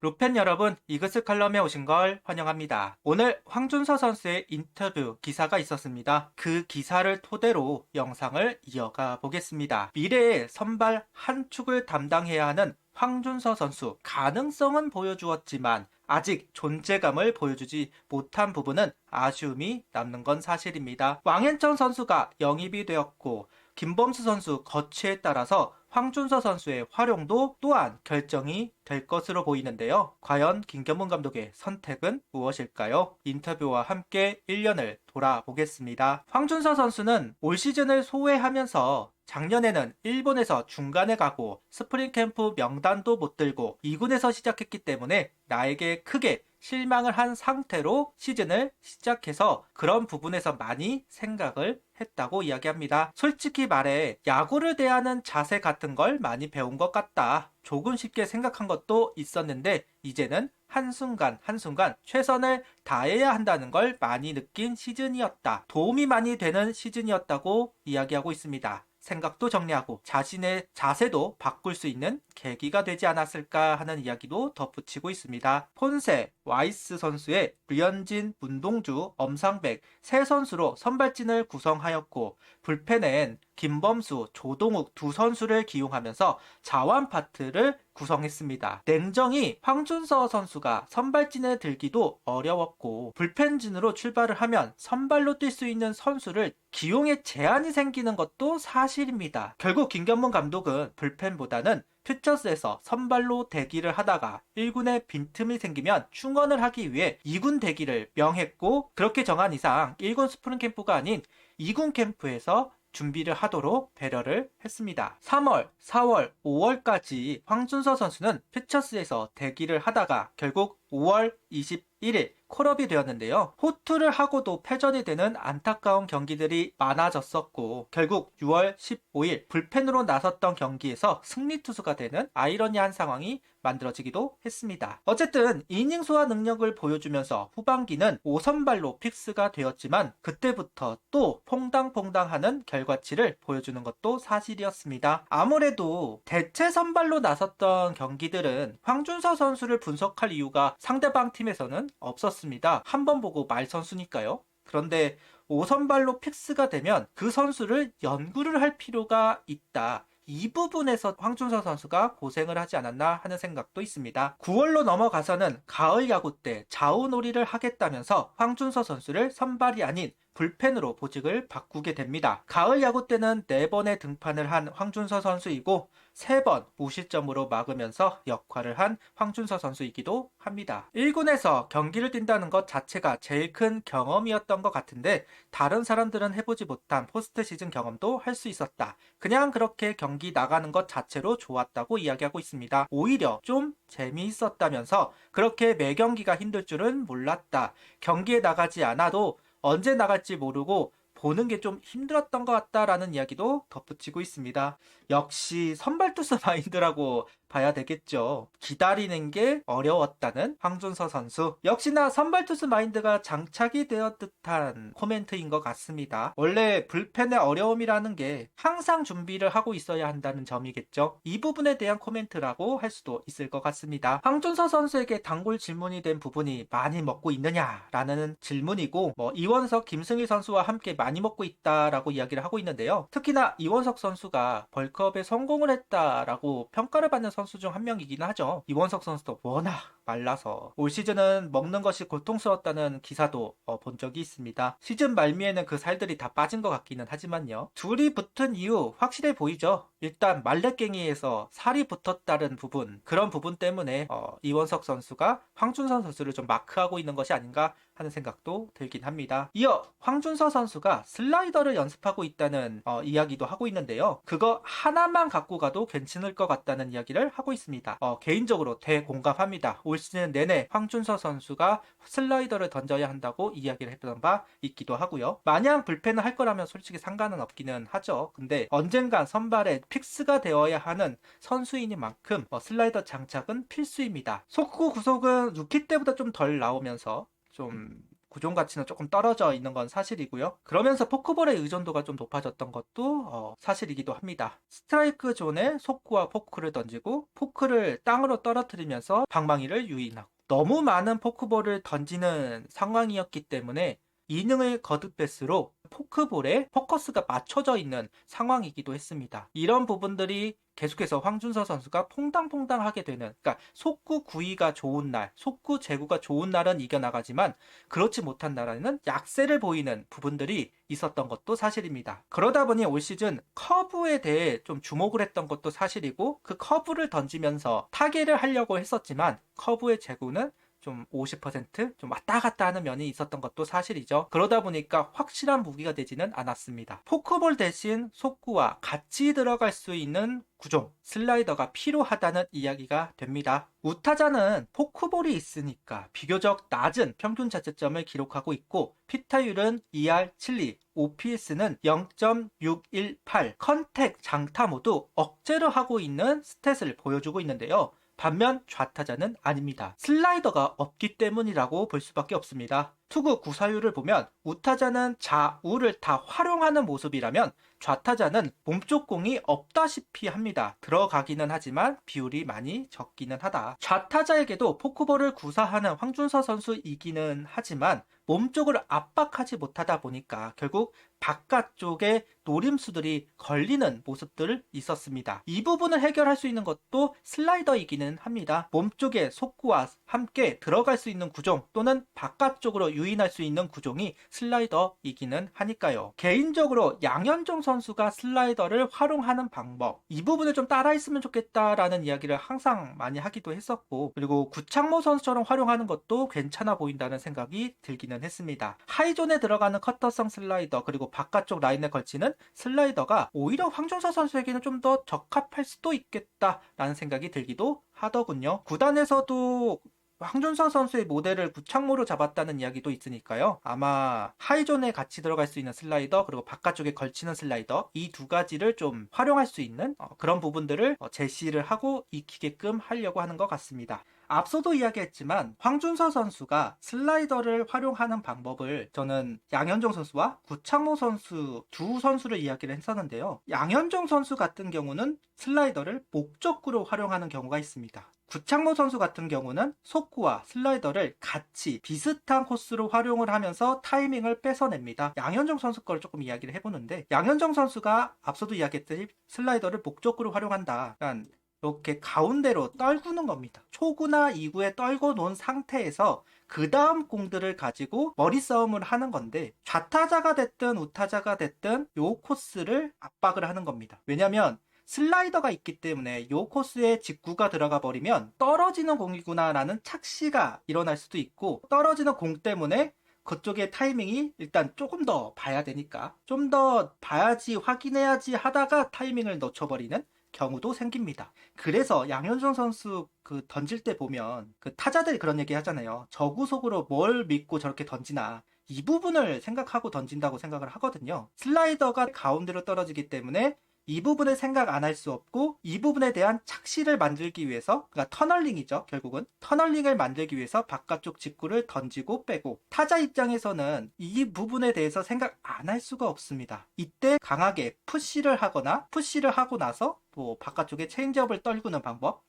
루펜 여러분, 이그스 칼럼에 오신 걸 환영합니다. 오늘 황준서 선수의 인터뷰 기사가 있었습니다. 그 기사를 토대로 영상을 이어가 보겠습니다. 미래의 선발 한 축을 담당해야 하는 황준서 선수, 가능성은 보여주었지만 아직 존재감을 보여주지 못한 부분은 아쉬움이 남는 건 사실입니다. 왕현천 선수가 영입이 되었고 김범수 선수 거취에 따라서 황준서 선수의 활용도 또한 결정이 될 것으로 보이는데요. 과연 김경문 감독의 선택은 무엇일까요? 인터뷰와 함께 1년을 돌아보겠습니다. 황준서 선수는 올 시즌을 소외하면서 작년에는 일본에서 중간에 가고 스프링 캠프 명단도 못 들고 2군에서 시작했기 때문에 나에게 크게 실망을 한 상태로 시즌을 시작해서 그런 부분에서 많이 생각을 했다고 이야기합니다. 솔직히 말해 야구를 대하는 자세 같은 걸 많이 배운 것 같다. 조금 쉽게 생각한 것도 있었는데 이제는 한순간 한순간 최선을 다해야 한다는 걸 많이 느낀 시즌이었다. 도움이 많이 되는 시즌이었다고 이야기하고 있습니다. 생각도 정리하고 자신의 자세도 바꿀 수 있는 계기가 되지 않았을까 하는 이야기도 덧붙이고 있습니다. 폰세, 와이스 선수의 류현진, 문동주, 엄상백 세 선수로 선발진을 구성하였고 불펜엔 김범수, 조동욱 두 선수를 기용하면서 자완 파트를 구성했습니다. 냉정히 황준서 선수가 선발진에 들기도 어려웠고 불펜진으로 출발을 하면 선발로 뛸 수 있는 선수를 기용에 제한이 생기는 것도 사실입니다. 결국 김경문 감독은 불펜보다는 퓨처스에서 선발로 대기를 하다가 1군에 빈틈이 생기면 충원을 하기 위해 2군 대기를 명했고 그렇게 정한 이상 1군 스프링 캠프가 아닌 2군 캠프에서 준비를 하도록 배려를 했습니다. 3월, 4월, 5월까지 황준서 선수는 퓨처스에서 대기를 하다가 결국 5월 21일 콜업이 되었는데요. 호투를 하고도 패전이 되는 안타까운 경기들이 많아졌었고 결국 6월 15일 불펜으로 나섰던 경기에서 승리 투수가 되는 아이러니한 상황이 만들어지기도 했습니다. 어쨌든 이닝 소화 능력을 보여주면서 후반기는 5선발로 픽스가 되었지만 그때부터 또 퐁당퐁당하는 결과치를 보여주는 것도 사실이었습니다. 아무래도 대체 선발로 나섰던 경기들은 황준서 선수를 분석할 이유가 상대방 팀에서는 없었습니다. 한 번 보고 말 선수니까요. 그런데 5선발로 픽스가 되면 그 선수를 연구를 할 필요가 있다. 이 부분에서 황준서 선수가 고생을 하지 않았나 하는 생각도 있습니다. 9월로 넘어가서는 가을 야구 때 좌우놀이를 하겠다면서 황준서 선수를 선발이 아닌 불펜으로 보직을 바꾸게 됩니다. 가을 야구 때는 4번의 등판을 한 황준서 선수이고 3번 무실점으로 막으면서 역할을 한 황준서 선수이기도 합니다. 1군에서 경기를 뛴다는 것 자체가 제일 큰 경험이었던 것 같은데 다른 사람들은 해보지 못한 포스트 시즌 경험도 할 수 있었다. 그냥 그렇게 경기 나가는 것 자체로 좋았다고 이야기하고 있습니다. 오히려 좀 재미있었다면서 그렇게 매 경기가 힘들 줄은 몰랐다. 경기에 나가지 않아도 언제 나갈지 모르고 보는 게 좀 힘들었던 것 같다라는 이야기도 덧붙이고 있습니다. 역시 선발투수 마인드라고 봐야 되겠죠. 기다리는 게 어려웠다는 황준서 선수. 역시나 선발투수 마인드가 장착이 되었 듯한 코멘트인 것 같습니다. 원래 불펜의 어려움이라는 게 항상 준비를 하고 있어야 한다는 점이겠죠. 이 부분에 대한 코멘트라고 할 수도 있을 것 같습니다. 황준서 선수에게 단골 질문이 된 부분이 많이 먹고 있느냐라는 질문이고 이원석, 김승일 선수와 함께 많이 먹고 있다라고 이야기를 하고 있는데요. 특히나 이원석 선수가 벌크업에 성공을 했다라고 평가를 받는 선수 중 한 명이긴 하죠. 이원석 선수도 워낙 말라서 올 시즌은 먹는 것이 고통스러웠다는 기사도 본 적이 있습니다. 시즌 말미에는 그 살들이 다 빠진 것 같기는 하지만요. 둘이 붙은 이유 확실해 보이죠. 일단 말레깽이에서 살이 붙었다는 부분, 그런 부분 때문에 이원석 선수가 황준서 선수를 좀 마크하고 있는 것이 아닌가 하는 생각도 들긴 합니다. 이어 황준서 선수가 슬라이더를 연습하고 있다는 이야기도 하고 있는데요. 그거 하나만 갖고 가도 괜찮을 것 같다는 이야기를 하고 있습니다. 개인적으로 대공감합니다. 올 시즌 내내 황준서 선수가 슬라이더를 던져야 한다고 이야기를 했던 바 있기도 하고요. 마냥 불펜을 할 거라면 솔직히 상관은 없기는 하죠. 근데 언젠간 선발에 픽스가 되어야 하는 선수이니만큼 슬라이더 장착은 필수입니다. 속구 구속은 루키 때보다 좀 덜 나오면서 좀 구종 가치는 조금 떨어져 있는 건 사실이고요. 그러면서 포크볼의 의존도가 좀 높아졌던 것도 사실이기도 합니다. 스트라이크 존에 속구와 포크를 던지고 포크를 땅으로 떨어뜨리면서 방망이를 유인하고 너무 많은 포크볼을 던지는 상황이었기 때문에 이능을 거듭할수록 포크볼에 포커스가 맞춰져 있는 상황이기도 했습니다. 이런 부분들이 계속해서 황준서 선수가 퐁당퐁당하게 되는, 그러니까 속구 구위가 좋은 날, 속구 제구가 좋은 날은 이겨나가지만 그렇지 못한 날에는 약세를 보이는 부분들이 있었던 것도 사실입니다. 그러다 보니 올 시즌 커브에 대해 좀 주목을 했던 것도 사실이고, 그 커브를 던지면서 타겟을 하려고 했었지만 커브의 제구는 좀 50%좀 왔다 갔다 하는 면이 있었던 것도 사실이죠. 그러다 보니까 확실한 무기가 되지는 않았습니다. 포크볼 대신 속구와 같이 들어갈 수 있는 구종, 슬라이더가 필요하다는 이야기가 됩니다. 우타자는 포크볼이 있으니까 비교적 낮은 평균 자책점을 기록하고 있고 피타율은 2R72, OPS는 0.618, 컨택, 장타 모두 억제로 하고 있는 스탯을 보여주고 있는데요. 반면 좌타자는 아닙니다. 슬라이더가 없기 때문이라고 볼 수밖에 없습니다. 투구 구사율을 보면 우타자는 좌우를 다 활용하는 모습이라면 좌타자는 몸쪽 공이 없다시피 합니다. 들어가기는 하지만 비율이 많이 적기는 하다. 좌타자에게도 포크볼을 구사하는 황준서 선수이기는 하지만 몸쪽을 압박하지 못하다 보니까 결국 바깥쪽에 노림수들이 걸리는 모습들 있었습니다. 이 부분을 해결할 수 있는 것도 슬라이더이기는 합니다. 몸쪽에 속구와 함께 들어갈 수 있는 구종 또는 바깥쪽으로 유인할 수 있는 구종이 슬라이더이기는 하니까요. 개인적으로 양현종 선수가 슬라이더를 활용하는 방법, 이 부분을 좀 따라했으면 좋겠다라는 이야기를 항상 많이 하기도 했었고, 그리고 구창모 선수처럼 활용하는 것도 괜찮아 보인다는 생각이 들기는 했습니다. 하이존에 들어가는 커터성 슬라이더 그리고 바깥쪽 라인에 걸치는 슬라이더가 오히려 황준서 선수에게는 좀 더 적합할 수도 있겠다라는 생각이 들기도 하더군요. 구단에서도 황준서 선수의 모델을 구창모로 잡았다는 이야기도 있으니까요. 아마 하이존에 같이 들어갈 수 있는 슬라이더 그리고 바깥쪽에 걸치는 슬라이더 이 두 가지를 좀 활용할 수 있는 그런 부분들을 제시를 하고 익히게끔 하려고 하는 것 같습니다. 앞서도 이야기했지만 황준서 선수가 슬라이더를 활용하는 방법을 저는 양현종 선수와 구창모 선수 두 선수를 이야기를 했었는데요. 양현종 선수 같은 경우는 슬라이더를 목적구로 활용하는 경우가 있습니다. 구창모 선수 같은 경우는 속구와 슬라이더를 같이 비슷한 코스로 활용을 하면서 타이밍을 뺏어냅니다. 양현종 선수 거를 조금 이야기를 해보는데, 양현종 선수가 앞서도 이야기했듯이 슬라이더를 목적구로 활용한다. 그러니까 이렇게 가운데로 떨구는 겁니다. 초구나 2구에 떨궈 놓은 상태에서 그 다음 공들을 가지고 머리 싸움을 하는 건데, 좌타자가 됐든 우타자가 됐든 요 코스를 압박을 하는 겁니다. 왜냐면 슬라이더가 있기 때문에 요 코스에 직구가 들어가 버리면 떨어지는 공이구나 라는 착시가 일어날 수도 있고, 떨어지는 공 때문에 그쪽의 타이밍이 일단 조금 더 봐야 되니까 좀 더 봐야지 확인해야지 하다가 타이밍을 놓쳐버리는 경우도 생깁니다. 그래서 양현종 선수 던질 때 보면 타자들이 그런 얘기 하잖아요. 저구속으로 뭘 믿고 저렇게 던지나, 이 부분을 생각하고 던진다고 생각을 하거든요. 슬라이더가 가운데로 떨어지기 때문에 이 부분을 생각 안 할 수 없고, 이 부분에 대한 착시를 만들기 위해서, 그러니까 터널링이죠. 결국은 터널링을 만들기 위해서 바깥쪽 직구를 던지고 빼고, 타자 입장에서는 이 부분에 대해서 생각 안 할 수가 없습니다. 이때 강하게 푸시를 하거나, 푸시를 하고 나서 뭐 바깥쪽에 체인지업을 떨구는 방법,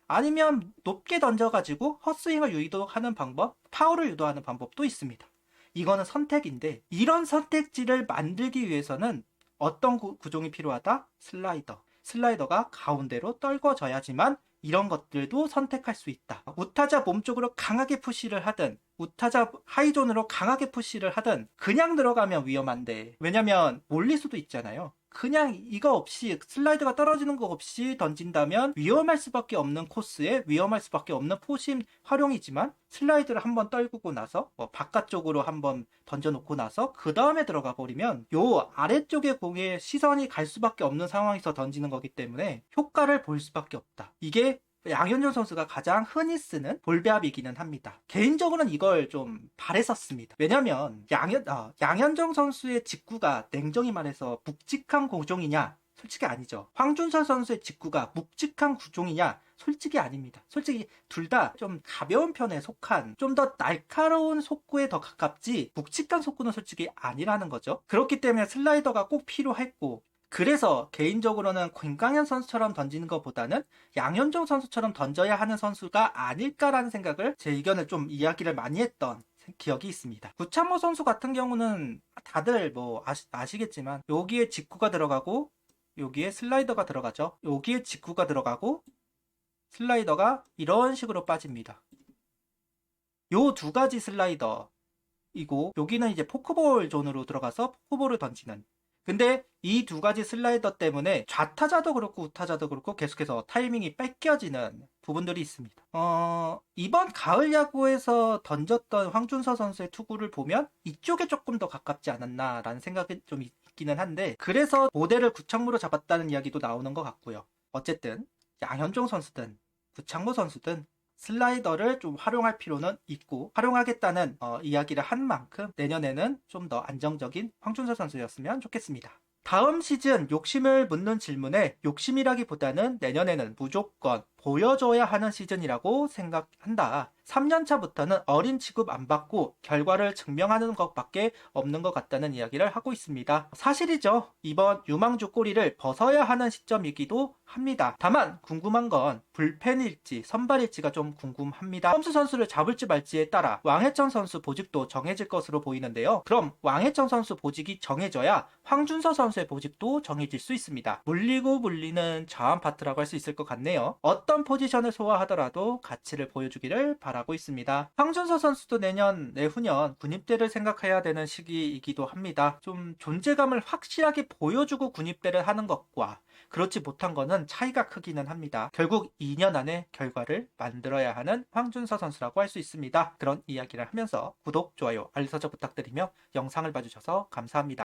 아니면 높게 던져가지고 헛스윙을 유도하는 방법, 파워를 유도하는 방법도 있습니다. 이거는 선택인데, 이런 선택지를 만들기 위해서는 어떤 구종이 필요하다? 슬라이더. 슬라이더가 가운데로 떨궈져야지만 이런 것들도 선택할 수 있다. 우타자 몸쪽으로 강하게 푸시를 하든 우타자 하이존으로 강하게 푸시를 하든 그냥 들어가면 위험한데, 왜냐면 몰릴 수도 있잖아요. 그냥 이거 없이 슬라이드가 떨어지는 거 없이 던진다면 위험할 수밖에 없는 코스에 위험할 수밖에 없는 포심 활용이지만, 슬라이드를 한번 떨구고 나서 바깥쪽으로 한번 던져놓고 나서 그 다음에 들어가 버리면 요 아래쪽에 공에 시선이 갈 수밖에 없는 상황에서 던지는 거기 때문에 효과를 볼 수밖에 없다. 이게 양현종 선수가 가장 흔히 쓰는 볼배합이기는 합니다. 개인적으로는 이걸 좀 바랬었습니다. 왜냐면 양현종 선수의 직구가 냉정히 말해서 묵직한 공종이냐, 솔직히 아니죠. 황준서 선수의 직구가 묵직한 구종이냐? 솔직히 아닙니다. 솔직히 둘 다 좀 가벼운 편에 속한 좀 더 날카로운 속구에 더 가깝지 묵직한 속구는 솔직히 아니라는 거죠. 그렇기 때문에 슬라이더가 꼭 필요했고, 그래서 개인적으로는 김광현 선수처럼 던지는 것보다는 양현종 선수처럼 던져야 하는 선수가 아닐까라는 생각을, 제 의견을 좀 이야기를 많이 했던 기억이 있습니다. 구창모 선수 같은 경우는 다들 뭐 아시겠지만 여기에 직구가 들어가고 여기에 슬라이더가 들어가죠. 여기에 직구가 들어가고 슬라이더가 이런 식으로 빠집니다. 요 두 가지 슬라이더이고 여기는 이제 포크볼 존으로 들어가서 포크볼을 던지는, 근데 이 두 가지 슬라이더 때문에 좌타자도 그렇고 우타자도 그렇고 계속해서 타이밍이 뺏겨지는 부분들이 있습니다. 이번 가을 야구에서 던졌던 황준서 선수의 투구를 보면 이쪽에 조금 더 가깝지 않았나라는 생각이 좀 있기는 한데, 그래서 모델을 구창모로 잡았다는 이야기도 나오는 것 같고요. 어쨌든 양현종 선수든 구창모 선수든 슬라이더를 좀 활용할 필요는 있고, 활용하겠다는 이야기를 한 만큼 내년에는 좀 더 안정적인 황준서 선수였으면 좋겠습니다. 다음 시즌 욕심을 묻는 질문에 욕심이라기보다는 내년에는 무조건 보여줘야 하는 시즌이라고 생각한다. 3년차부터는 어린 취급 안 받고 결과를 증명하는 것밖에 없는 것 같다는 이야기를 하고 있습니다. 사실이죠. 이번 유망주 꼬리를 벗어야 하는 시점이기도 합니다. 다만 궁금한 건 불펜일지 선발일지가 좀 궁금합니다. 홈수 선수를 잡을지 말지에 따라 왕해천 선수 보직도 정해질 것으로 보이는데요. 그럼 왕해천 선수 보직이 정해져야 황준서 선수의 보직도 정해질 수 있습니다. 물리고 물리는 자완 파트라고 할 수 있을 것 같네요. 어떤 포지션을 소화하더라도 가치를 보여주기를 바라고 있습니다. 황준서 선수도 내후년 군입대를 생각해야 되는 시기이기도 합니다. 좀 존재감을 확실하게 보여주고 군입대를 하는 것과 그렇지 못한 거는 차이가 크기는 합니다. 결국 2년 안에 결과를 만들어야 하는 황준서 선수라고 할 수 있습니다. 그런 이야기를 하면서 구독, 좋아요, 알림 설정 부탁드리며 영상을 봐주셔서 감사합니다.